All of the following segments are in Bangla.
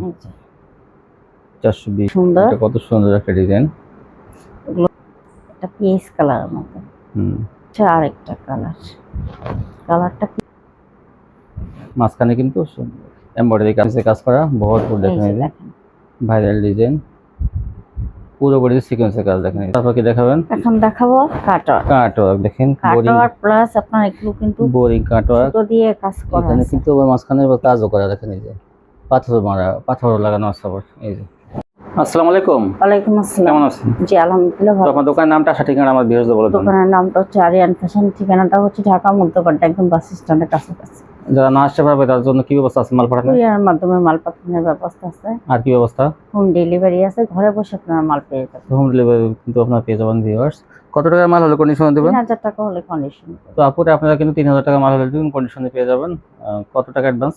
এই যে 420 সুন্দর। এটা কত সুন্দর একটা ডিজাইন। এগুলো একটা পিস কালারের মতো। আরেকটা কালারটা মাঝখানে কিন্তু এমব্রয়ডারি কাজ করা ভরপুর এই দেখেন, যে এই যে দেখেন। ভাইরাল ডিজাইন, পুরো বডিতে সিকোয়েন্সের কাজ দেখেন। তারপর কি দেখাবেন? এখন দেখাবো কাটওয়ার্ক। কাটওয়ার্ক দেখেন, কাটওয়ার্ক প্লাস আপনার এগুলো কিন্তু বোরিং কাটওয়ার্ক। সুতো দিয়ে কাজ করা এখানে আছে। কিন্তু আবার মাঝখানে কাজও করা দেখেন, এই যে পাথর লাগানো আছে আবার। এই যে আসসালামু আলাইকুম। ওয়ালাইকুম আসসালাম। কেমন আছেন? জি আলহামদুলিল্লাহ তো ভালো। আপনার দোকানের নামটা ঠিকানা আমার ভিউয়ার্সদের বলে দিন। দোকানের নামটা হচ্ছে আরিয়ান ফ্যাশন, ঠিকানাটা হচ্ছে ঢাকা মধ্যপাড়া, একদম বাস স্ট্যান্ডের কাছাকাছি। যারা না আসতে পারবে তার জন্য কি ব্যবস্থা আছে? মাল পাঠানোর? কুরিয়ার মাধ্যমে মাল পাঠানোর ব্যবস্থা আছে। আর কি ব্যবস্থা? হোম ডেলিভারি আছে, ঘরে বসে আপনারা মাল পেয়ে যাবেন। হোম ডেলিভারি কিন্তু আপনারা পেয়ে যাবেন ভিউয়ার্স। কত টাকার মাল হলে কন্ডিশনে দেবেন? 3000 টাকা হলে কন্ডিশন। তো আপুরে আপনারা কিন্তু 3000 টাকা মাল হলে কন্ডিশনে পেয়ে যাবেন। কত টাকা অ্যাডভান্স?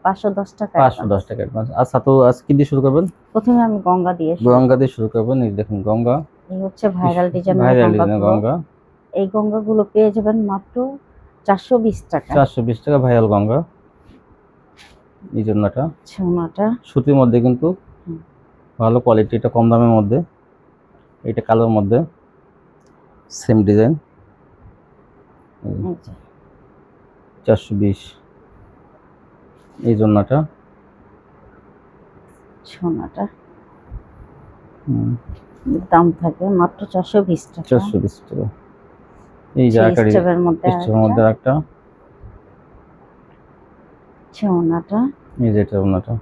510 টাকা। 510 টাকা অ্যাডভান্স। আচ্ছা, তো আজ কি দিয়ে শুরু করবেন? প্রথমে আমি গঙ্গা দিয়ে গঙ্গা দিয়ে শুরু করবেন। এই দেখুন গঙ্গা, এই হচ্ছে ভাইরাল ডিজাইনের গঙ্গা। এই গঙ্গাগুলো পেয়ে যাবেন মাত্র 420 টাকা। 420 টাকা ভাইরাল গঙ্গা। এই জন্যটা সোনাটা সুতির মধ্যে কিন্তু ভালো কোয়ালিটি, এটা কম দামের মধ্যে, এটা কালোর মধ্যে সেম ডিজাইন। 420 এই জন্যটা সোনাটা দাম থাকে মাত্র 420 টাকা। 420 টাকা। এই যে একটা স্টেপের মধ্যে একটা সোনাটা, এই যে এটা ওনাটা,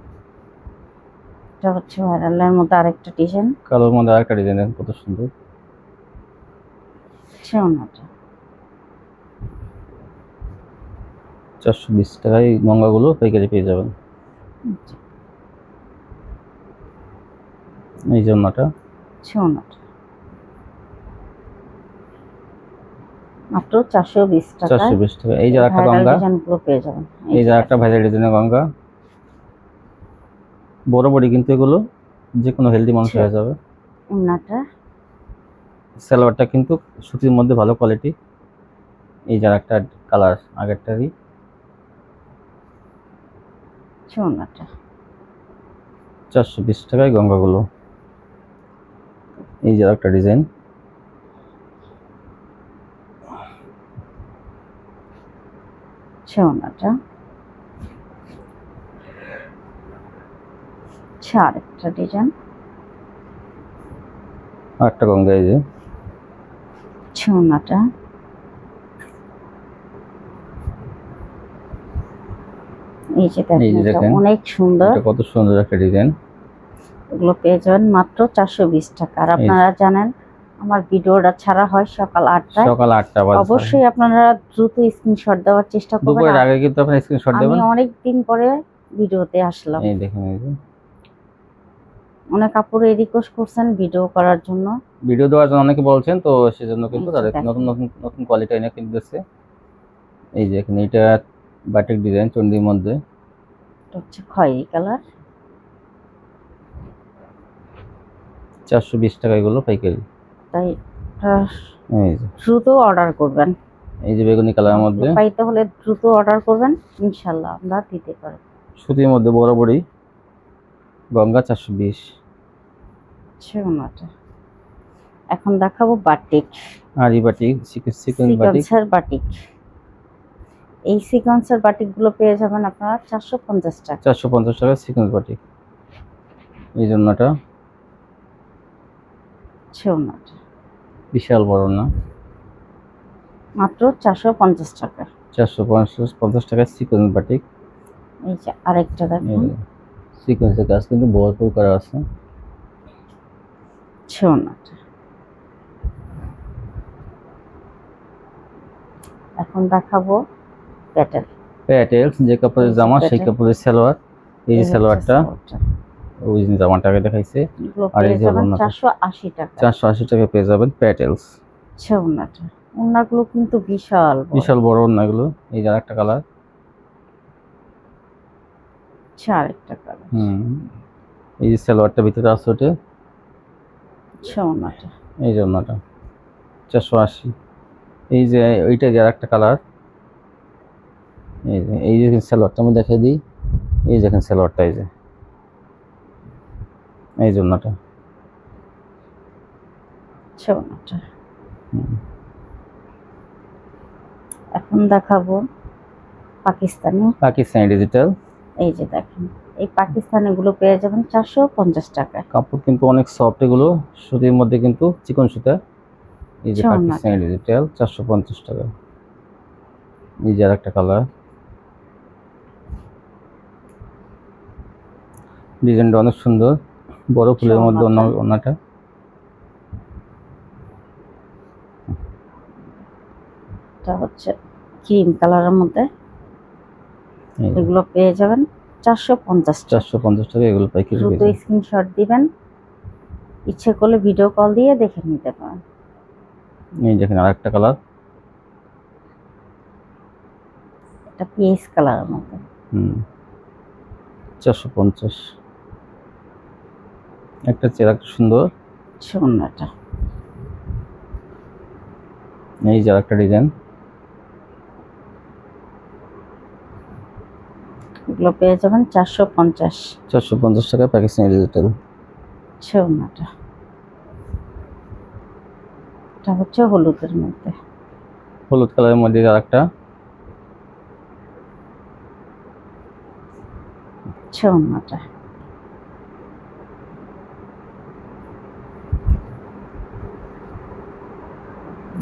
এটা হচ্ছে ভাইরালের মধ্যে আরেকটা ডিজাইন, কালোর মধ্যে আরেকটা ডিজাইন দেখেন কত সুন্দর। সোনাটা 420 টাকায় এই গঙ্গাগুলো পাইকারি পেয়ে যাবেন। এই জন্যটা সোনাটা মাত্র 420 টাকা। 420 টাকা। এই যে একটা গঙ্গা ডিজাইনগুলো পেয়ে যাবেন। এই যে একটা ভাইরাল ডিজাইনের গঙ্গা, বড় বড়ি কিন্তু এগুলো যে কোনো হেলদি মানুষ হয়ে যাবে। ওনাটা সালোয়ারটা কিন্তু সুতির মধ্যে ভালো কোয়ালিটি। এই যে একটা কালার আগেরটারই। সোনাটা 420 টাকায় গঙ্গাগুলো। এই যে একটা ডিজাইন, সোনাটা আরেকটা ডিজাইন, আরেকটা গঙ্গা। এই যে সোনাটা এই যে দেখেন অনেক সুন্দর, এটা কত সুন্দর একটা ডিজাইন। এগুলো পেয়ে যাবেন মাত্র 420 টাকা। আর আপনারা জানেন আমার ভিডিওটা ছাড়া হয় সকাল 8টায়। সকাল 8টা বাজে। অবশ্যই আপনারা দ্রুত স্ক্রিনশট দেওয়ার চেষ্টা করবেন। দুপুরের আগে কিন্তু আপনারা স্ক্রিনশট দেবেন। আমি অনেক দিন পরে ভিডিওতে আসলাম। এই দেখেন, এই যে অনেক আপুরা রিকোয়েস্ট করছেন ভিডিও করার জন্য, ভিডিও দেওয়ার জন্য অনেকে বলছেন, তো সেজন্য কিন্তু তাদের নতুন নতুন নতুন কোয়ালিটি এনে কিন্তু দিচ্ছে। এই যে এখানে এটা বাটিক ডিজাইন চন্ডির মধ্যে, এটা হচ্ছে খয়েরি কালার। 420 টাকা এগুলো পাইকারি। তাই এই যে দ্রুত অর্ডার করবেন। এই যে বেগুনি কালারের মধ্যে পাইতে হলে দ্রুত অর্ডার করবেন, ইনশাআল্লাহ আমরা দিতে পারব। সুতির মধ্যে বড় বড়ি গঙ্গা 420। সোনাটা এখন দেখাবো বাটিক, আরি বাটিক, সিকোয়েন্সের বাটিক। এই সিকোয়েন্সের বাটিকগুলো পেয়ে যাবেন আপনারা 450 টাকা। 450 টাকা সিকোয়েন্স বাটিক। এই জন্যটা সোনাটা বিশাল বড় না, মাত্র 450 টাকা। 450 টাকা সিকোয়েন্স বাটিক। এই যে আরেকটা দেখুন, সিকোয়েন্সের কাজ কিন্তু ভরপুর করা আছে। সোনাটা এখন দেখাবো প্যাটেলস, যে কাপড়ের জামা সেই কাপড়ের সালোয়ার। এই যে সালোয়ারটা ওই জামাটাকে দেখাইছে। আর এই যে 480 টাকা। 480 টাকা পেয়ে যাবেন প্যাটেলস। সোনাটা ওনাগুলো কিন্তু বিশাল বড় ওনাগুলো। এই যে আরেকটা কালার, আরেকটা কালার। এই যে সালোয়ারটা ভিতরে আছে ওটা। সোনাটা এই যে ওনাটা 480। এই যে ওইটা যে আরেকটা কালার। এই যে সালোয়ারটা আমি দেখাই দিই। এই দেখেন সালোয়ারটা, এই যে এই জন্যটা ওড়নাটা। এখন দেখাবো পাকিস্তানি। পাকিস্তানি ডিজিটাল। এই যে দেখেন, এই পাকিস্তানি গুলো পেয়ে যাবেন 450 টাকায়। কাপড় কিন্তু অনেক সফট, এগুলো সুতির মধ্যে কিন্তু চিকন সুতা। এই যে ওড়নাটা। পাকিস্তানি ডিজিটাল 450 টাকা। এই যে আরেকটা কালার, ডিজাইনটা অনেক সুন্দর, বড় ফুলের মধ্যে ওড়নাটা। এটা হচ্ছে ক্রিম কালারের মধ্যে, এগুলো পেয়ে যাবেন 450 টাকা। এগুলো পাইকারি পেয়ে দ্রুত যাবেন। স্ক্রিনশট দিবেন, ইচ্ছে করলে ভিডিও কল দিয়ে দেখে নিতে পারেন। এই দেখেন আরেকটা কালার, এটা পিএস কালারের মধ্যে। 450। একটা চেরা সুন্দর ওড়নাটা। এই যে আরেকটা ডিজাইন, এগুলো পেয়ে যাবেন 450 টাকা পাকিস্তানি ডিজিটাল। ওড়নাটা। এটা হচ্ছে হলুদের মধ্যে, হলুদ কালারের মধ্যে আরেকটা, ওড়নাটা।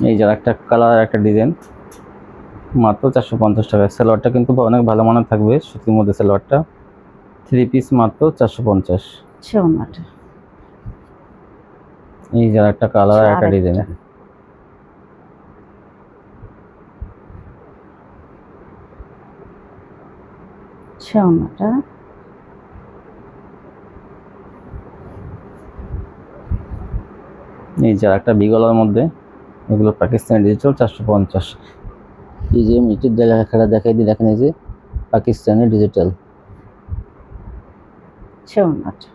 এই যে আরেকটা কালার, একটা ডিজাইন, মাত্র 450 টাকা। সালোয়ারটা কিন্তু অনেক ভালো মানের থাকবে, সুতির মধ্যে সালোয়ারটা। 3 পিস মাত্র 450। ওড়নাটা। এই যে আরেকটা কালার, একটা ডিজাইন। ওড়নাটা। এই যে আরেকটা বিগলের মধ্যে, এগুলো পাকিস্তানি ডিজিটাল 450। এই যে মিটির লেখাটা দেখাই দিই, দেখেন এই যে পাকিস্তানি ডিজিটাল। ওড়নাটা।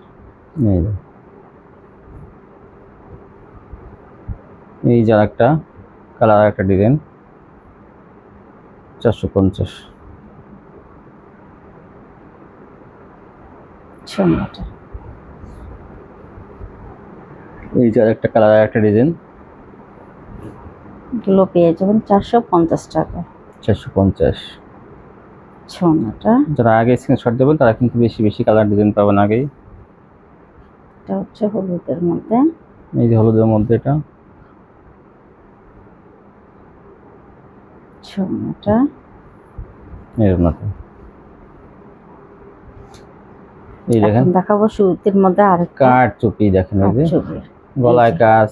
এই যে আরেকটা কালার, একটা ডিজাইন 450। ওড়নাটা। এই যে আরেকটা কালার, একটা ডিজাইন, এগুলো পেয়ে যাবেন 450 টাকা। 450। ওড়নাটা। যারা আগে স্ক্রিনশট দেবেন তারা কিন্তু বেশি বেশি কালার ডিজাইন পাবেন আগেই। এটা হচ্ছে হলুদের মধ্যে, এই যে হলুদের মধ্যে এটা, ওড়নাটা। এরকম না। এই দেখেন দেখাবো সুতির মধ্যে আরেকটা কাট চুপি, দেখেন এই যে ছবি। গলায় কাজ,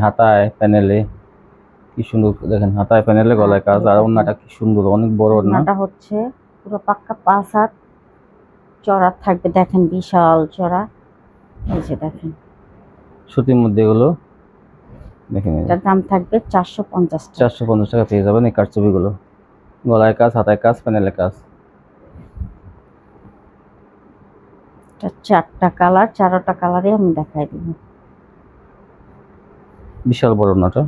হাতায় প্যানেলে কি সুন্দর, দেখেন হাতায় প্যানেলে গলায় কাজ, আর ওড়নাটা কি সুন্দর, অনেক বড় ওড়না। ওড়নাটা হচ্ছে পুরো পাক্কা 5 হাত চড়া থাকবে, দেখেন বিশাল চড়া। এই যে দেখেন, সুতির মধ্যে এগুলো দেখেন, এটার দাম থাকবে 450 টাকা। 450 টাকা পেয়ে যাবেন এই কাট চুপিগুলো। গলায় কাজ, হাতায় কাজ, প্যানেলে কাজ। এটা 4টা কালার, 4টা কালারে আমি দেখাই দিব। বিশাল বড় ওড়নাটা,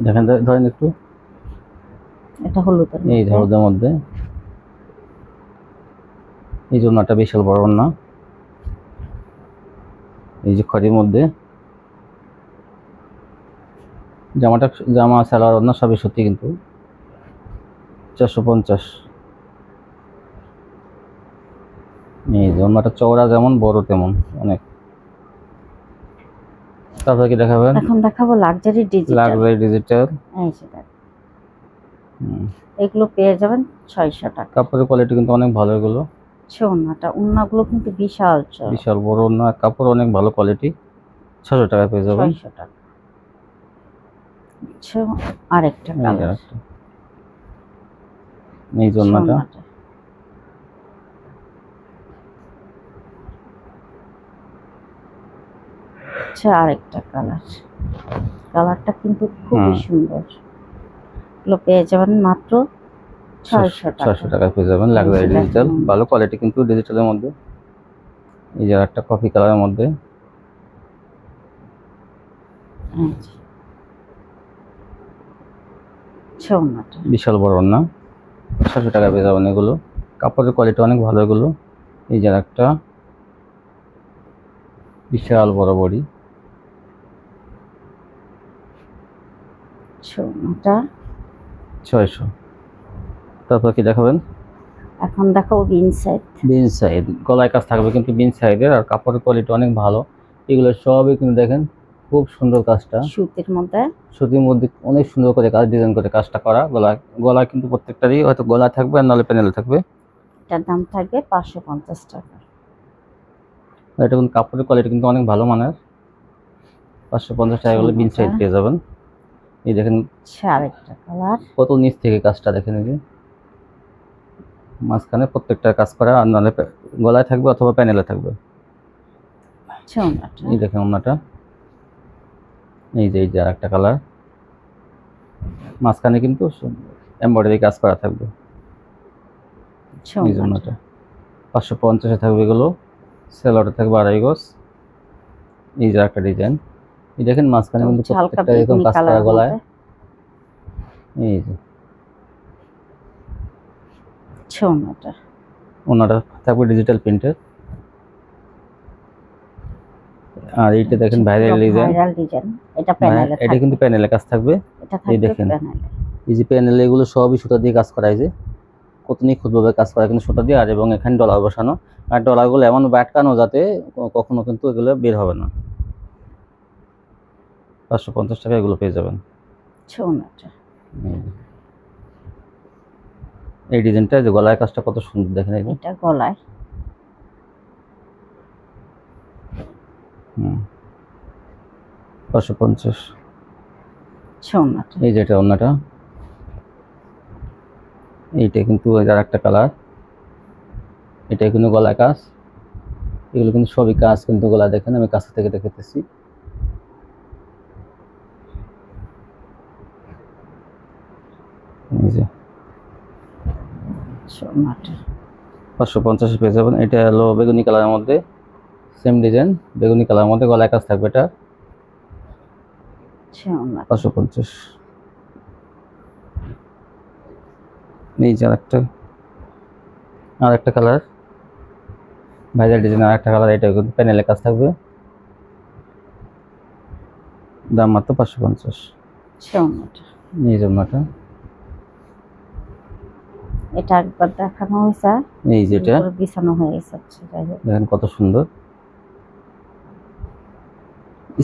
দেখেন ধরেন একটু। এটা হলুদের এই মধ্যে, হলুদের মধ্যে এই যে ওড়নাটা বিশাল বড় ওড়না। এই যে খড়ির মধ্যে জামা সালোয়ার ওড়না সবই সত্যি কিন্তু 450। এই যে ওড়নাটা চওড়া যেমন বড় তেমন অনেক। তারপরে কি দেখাবেন? এখন দেখাবো লাক্সারি ডিজিটাল। এই যে দেখেন, এগুলো পেয়ে যাবেন 600 টাকা। কাপড়ের কোয়ালিটি কিন্তু অনেক ভালো এগুলো। ওড়নাগুলো কিন্তু বিশাল চড়া, বিশাল বড় ওড়না, কাপড় অনেক ভালো কোয়ালিটি। 600 টাকা পেয়ে যাবেন। 600 টাকা। আরেকটা কালার, এই ওড়নাটা আরেকটা কালার, কালারটা কিন্তু খুবই সুন্দর। এগুলো পেয়ে যাবেন মাত্র 600 টাকা। 600 টাকা পেয়ে যাবেন লাক্সারি ডিজিটাল, ভালো কোয়ালিটি কিন্তু ডিজিটালের মধ্যে। এই যে একটা কফি কালারের মধ্যে, বিশাল বড় ওড়না, 600 টাকা পেয়ে যাবেন এগুলো। কাপড়ের কোয়ালিটি অনেক ভালো এগুলো। এই যে একটা বিশাল বড় বড়ি, ছোটটা 600। তারপর কি দেখাবেন? এখন দেখাবো বিন সাইড। বিন সাইড গলায় কাজ থাকবে কিন্তু বিন সাইডের, আর কাপড়ের কোয়ালিটি অনেক ভালো। এগুলো সবই কিন্তু দেখেন খুব সুন্দর কাজটা, সুতির মধ্যে। সুতির মধ্যে অনেক সুন্দর করে কাজ, ডিজাইন করে কাজটা করা। গলায় কিন্তু প্রত্যেকটারই হয়তো গলা থাকবে আর নাহলে প্যানেলে থাকবে। এটার দাম থাকবে 550 টাকা। আর এটা কিন্তু কাপড়ের কোয়ালিটি কিন্তু অনেক ভালো মানের। 550 টাকা হলে বিন সাইড পেয়ে যাবেন। এই দেখেন আরেকটা কালার, কত নিচ থেকে কাজটা দেখেন, এই যে মাঝখানে প্রত্যেকটা কাজ করা, আর নাহলে গলায় থাকবে অথবা প্যানেলে থাকবে। এই দেখেন ওন্নাটা, এই যে আর একটা কালার, মাঝখানে কিন্তু এমব্রয়ডারি কাজ করা থাকবে। এই জন্যটা 550 থাকবে এগুলো। সেলোয়ারটা থাকবে 2.5 গজ। এই যে একটা ডিজাইন, এই দেখেন মাঝখানে কিন্তু প্রত্যেকটা এরকম কাজ করা গলায়। এই যে ওনাটা থাকবে ডিজিটাল প্রিন্টের। আর এইটা দেখেন ভাইরাল ডিজাইন, এটা প্যানেলে থাকবে, এটা কিন্তু প্যানেলে কাজ থাকবে। এই দেখেন এই যে প্যানেলে এগুলো সবই সুতা দিয়ে কাজ করা, এই যে কত নিখুঁতভাবে কাজ করা কিন্তু সুতা দিয়ে। আর এবং এখানে ডলার বসানো, আর ডলারগুলো এমন আটকানো যাতে কখনো কিন্তু এগুলো বের হবে না। 550 টাকা এগুলো পেয়ে যাবেন। এই ডিজাইনটা, যে গলায় কাজটা কত সুন্দর দেখেন, এটা গলায়। 550। এই যে এটা ওন্নাটা, এইটা কিন্তু আর একটা কালার, এটা কিন্তু গলায় কাজ। এগুলো কিন্তু সবই কাজ কিন্তু গলায়, দেখেন আমি কাছ থেকে দেখাতেছি। এই যে 550 পেয়ে যাবেন। এটা হলো বেগুনি কালারের মধ্যে, সেম ডিজাইন বেগুনি কালারের মধ্যে গলায় কাজ থাকবে। এটা 550। এই যে আর একটা কালার, ভাইরাল ডিজাইন আর একটা কালার, এটা কিন্তু প্যানেলে কাজ থাকবে। দাম মাত্র 550। এই জন্যটা, এটা একবার দেখানো হয়েছে, এই যেটা বিছানো হয়ে গেছে। দেখেন কত সুন্দর।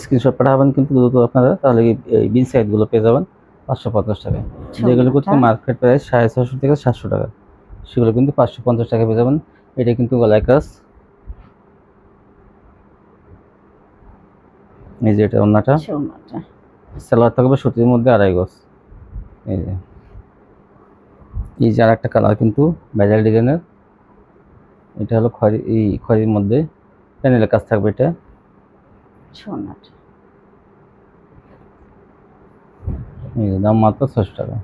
স্ক্রিনশট পাঠাবেন কিন্তু দ্রুত আপনারা, তাহলে এই বিন সাইড গুলো পেয়ে যাবেন 550 টাকায়। যেগুলো কিন্তু মার্কেট প্রাইস 650 থেকে 700 টাকা, সেগুলো কিন্তু 550 টাকা পেয়ে যাবেন। এটা কিন্তু গলায় কাজ। এই যে এটা ওন্নাটা, সালোয়ার থাকবে সুতির মধ্যে 2.5 গজ। এই যে আর একটা কালার কিন্তু ভাইরাল ডিজাইনের, এটা হলো খয়েরির মধ্যে প্যানেলের কাজ থাকবে। এটা এই দাম মাত্র 600 টাকা,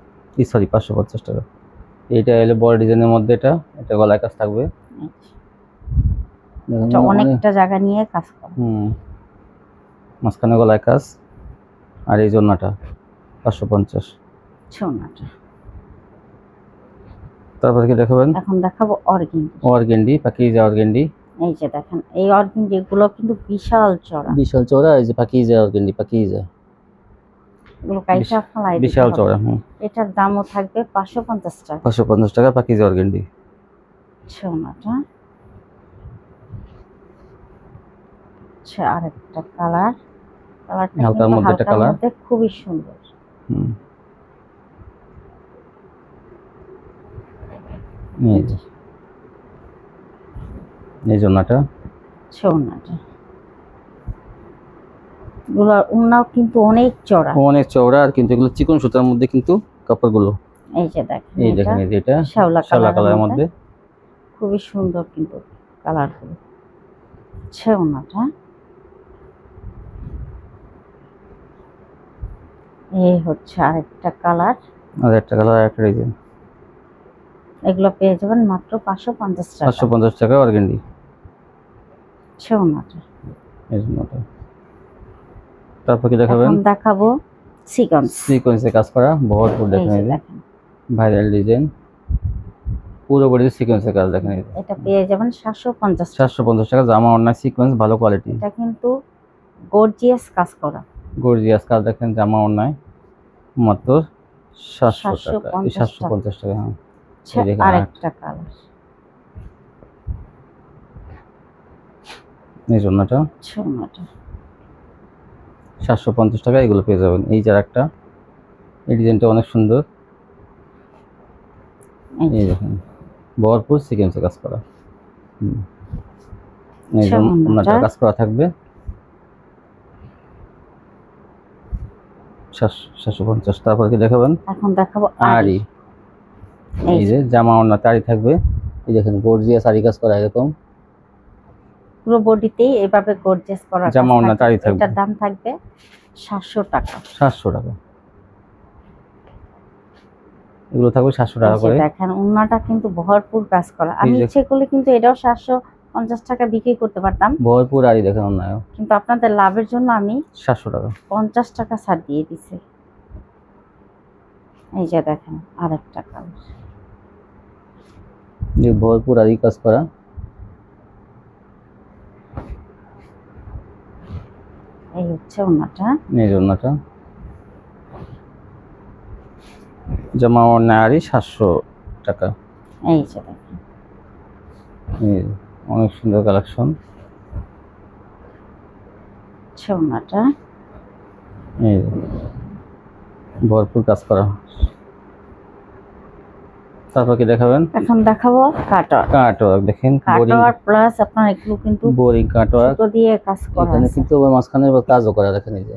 সরি 550 টাকা। এইটা হলো বড় ডিজাইনের মধ্যে, এটা গলায় কাজ থাকবে। অনেকটা জায়গা নিয়ে কাজ করা, মাঝখানে গলায় কাজ। আর এই জন্যটা 550। তারপর কি দেখাবেন? এখন দেখাবো অর্গেন্ডি, পাকিজা অর্গেন্ডি। এই যে দেখেন এই অর্গেন্ডি গুলো কিন্তু বিশাল চড়া, এই যে পাকিজা অর্গেন্ডি, পাকিজা এগুলো কাইটা ফলাই বিশাল চড়া। এটার দামও থাকবে 550 টাকা। 550 টাকা পাকিজা অর্গেন্ডি। আরেকটা কালার, হালকার মধ্যে একটা কালার, খুবই সুন্দর। এই জন্যটা, ওনাও কিন্তু অনেক চড়া, আর কিন্তু এগুলো চিকন সুতার মধ্যে কিন্তু কাপড়গুলো। এই যে দেখেন, এই দেখেন এই যে এটা শ্যাওলা কালারের মধ্যে খুবই সুন্দর কিন্তু কালারগুলো। ওনাটা এই হচ্ছে আরেকটা কালার, একটা ডিজাইন। এগুলো পেয়ে যাবেন মাত্র 550 টাকা। 550 টাকা অর্গেন্ডি। ওনাটা তারপর কি দেখাবেন? দেখাবো সিকোয়েন্সে কাজ করা ভরপুর, দেখেন এই যে ভাইরাল ডিজাইন। পুরো বডিতে সিকোয়েন্সের কাজ দেখেন এই যে। এটা পেয়ে যাবেন 750 টাকা। 750 টাকা, জামা অন্য সিকোয়েন্স ভালো কোয়ালিটি, এটা কিন্তু গর্জিয়াস কাজ করা। গর্জিয়াস কাজ দেখেন, জামা অন্যায় মাত্র 700 টাকা, 750 750 টাকা। হ্যাঁ আচ্ছা, এই দেখেন আরেকটা কালার এই জন্যটা ছোনাটা 750 টাকা, এগুলো পেয়ে যাবেন। এই যে একটা, এই ডিজাইনটা অনেক সুন্দর, এই দেখেন ভরপুর সিকোয়েন্সে কাজ করা। এই জন্যটা কাজ করা থাকবে 750। তারপর কি দেখাবেন? এখন দেখাবো আরি। এই যে জামা ওড়নাতে আরি থাকবে, এই দেখেন গর্জিয়াস আরি কাজ করা, এরকম পুরো বডিতেই এভাবে গর্জিয়াস করা জামা ওড়নাতে আরি থাকবে। এটার দাম থাকবে 700 টাকা। 700 টাকা, এগুলো থাকবে 700 টাকা করে। দেখেন ওড়নাটা কিন্তু ভরপুর কাজ করা, আমি ইচ্ছে করলে কিন্তু এটাও 750 টাকা বিক্রি করতে পারতাম, ভরপুর আরি দেখেন ওড়নায়, কিন্তু আপনাদের লাভের জন্য আমি 700 টাকা 50 টাকা ছাড় দিয়ে দিছি। এই যে দেখেন আরেকটা কালার, যে ভরপুর আরি কাজ করা। এই হচ্ছে ওড়নাটা, এই ওড়নাটা জামা ওড়না আরি 700 টাকা। এই যে দেখেন এই অনেক সুন্দর কালেকশন। ওড়নাটা এই ভরপুর কাজ করা। তারপর কি দেখাবেন? এখন দেখাবো কাটওয়ার্ক। কাটওয়ার্ক দেখেন, কাটওয়ার্ক প্লাস আপনার এগুলো কিন্তু বোরিং কাটওয়ার্ক, সুতো দিয়ে কাজ করা এখানে আছে। কিন্তু ওই মাঝখানে কাজও করা, দেখেন এই যে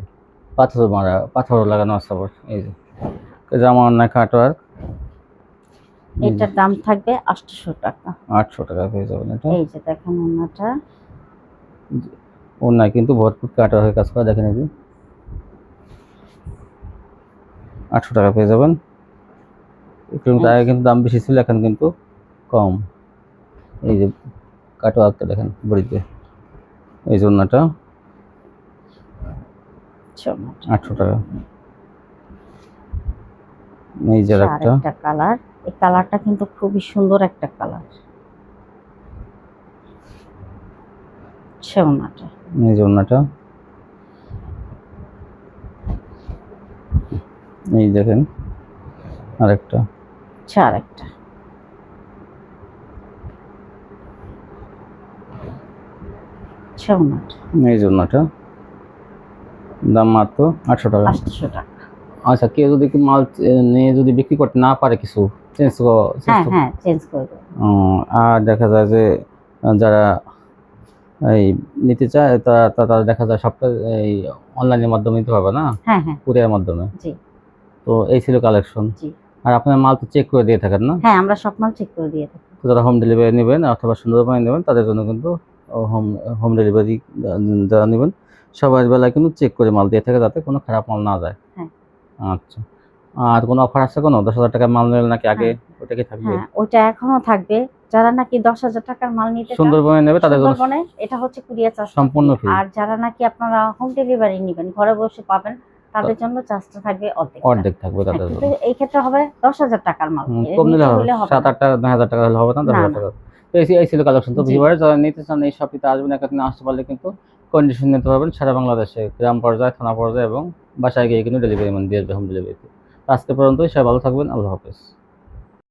পাথর মারা, পাথর লাগানো আছে আবার। এই যে জামা ওড়না কাটওয়ার্ক, এটার দাম থাকবে 800 টাকা। 800 টাকা পেয়ে যাবেন এটা। এই যে দেখেন ওড়নাটা, ওড়না কিন্তু ভরপুর কাটওয়ার্কের কাজ করা, দেখেন এই যে 800 টাকা পেয়ে যাবেন। একটু আগে কিন্তু দাম বেশি ছিল, এখন কিন্তু কম। এই যে কাটওয়ার্কটা দেখেন বডিতে, এই জন্যটা 800 টাকা। এই যে একটা কালার, এই কালারটা কিন্তু খুবই সুন্দর একটা কালার। ওড়নাটা, এই জন্যটা এই দেখেন আরেকটা, আরেকটা ওড়নাটা, এই জন্যটা দাম মাত্র 800 টাকা। 800 টাকা। আচ্ছা, কেউ যদি মাল নিয়ে যদি বিক্রি করতে না পারে, কিছু চেঞ্জ হ্যাঁ চেঞ্জ করে দেব। আর দেখা যায় যে যারা এই নিতে চায় তারা দেখা যায় সবটা এই অনলাইনের মাধ্যমে নিতে পারবে না, হ্যাঁ কুরিয়ার মাধ্যমে। জি। তো এই ছিল কালেকশন। জি। আর আপনার মাল তো চেক করে দিয়ে থাকেন না? হ্যাঁ, আমরা সব মাল চেক করে দিয়ে থাকি। তো যারা হোম ডেলিভারি নেবেন অথবা সুন্দরবনে নেবেন, তাদের জন্য কিন্তু হোম ডেলিভারি যারা নেবেন সবার বেলায় কিন্তু চেক করে মাল দিয়ে থাকে, যাতে কোনো খারাপ মাল না যায়। হ্যাঁ। আচ্ছা, আর কোনো অফার আছে? কোনো 10,000 টাকার মাল নিলে নাকি আগে ওটা কি থাকবে? হ্যাঁ, ওটা এখনো থাকবে। যারা নাকি 10,000 টাকার মাল নিতে চান সুন্দরবনে নেবে, তাদের জন্য সুন্দরবনে এটা হচ্ছে কুরিয়ার চার্জ সম্পূর্ণ ফ্রি। আর যারা নাকি আপনারা হোম ডেলিভারি নেবেন, ঘরে বসে পাবেন, তাদের জন্য চার্জটা থাকবে অর্ধেক থাকবে তাদের জন্য। কিন্তু এই ক্ষেত্রে হবে 10,000 টাকার মাল, কম নিলে হবে 7-8 9,000 টাকা হলে হবে না, 10,000 টাকা। তো এই ছিল কালেকশন। তো ভিউয়ার যারা নিতে চান এই শপিতে আসবেন, একদিন আসতে পারলে কিন্তু কন্ডিশন নিতে পারবেন সারা বাংলাদেশে, গ্রাম পর্যায়ে, থানা পর্যায়ে এবং বাসায় গিয়ে কিন্তু ডেলিভারি দিয়ে আসবে হোম ডেলিভারিতে। আজকে পর্যন্তই, সবাই ভালো থাকবেন, আল্লাহ হাফেজ।